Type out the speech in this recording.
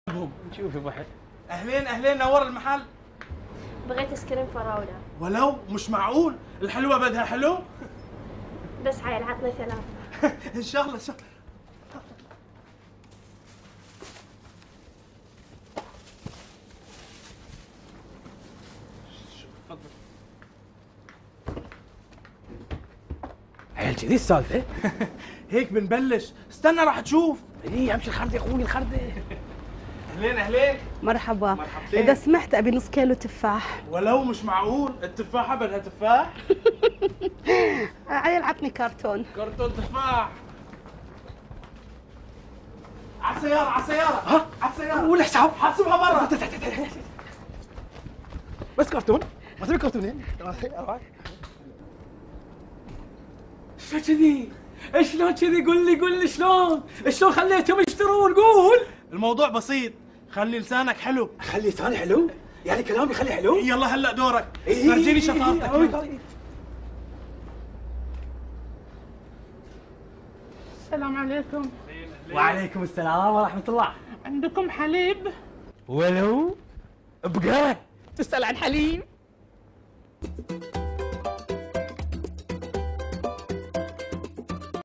نشوف يا ابو حي. اهلين اهلين، نور المحل. بغيت ايس كريم فراوله. ولو مش معقول، الحلوه بدها حلو. بس عيل عطني 3. ان شاء الله ان شاء الله. تفضل. عيل كذي السالفه؟ هيك بنبلش، استنى راح تشوف. ايه امشي الخرده يا اخوي الخرده. اهلين اهلين. مرحبا. مرحبتين. إذا سمحت أبي نص كيلو تفاح. ولو مش معقول، التفاحه بدها تفاح. عيل عطني كرتون. كرتون تفاح. على السيارة على السيارة. ها؟ على السيارة. ولا حساب حاسبها برا. بس كرتون ما تبي كرتونين. شو كذي؟ شلون كذي؟ قول لي شلون خليتهم يشترون؟ قول. الموضوع بسيط، خلي لسانك حلو. خلي لساني حلو؟ يعني كلامي خليه حلو؟ يلا هلا دورك. إيه. فرجيني شطارتك. السلام عليكم. وعليكم السلام ورحمة الله. عندكم حليب؟ ولو بقى تسأل عن حليب؟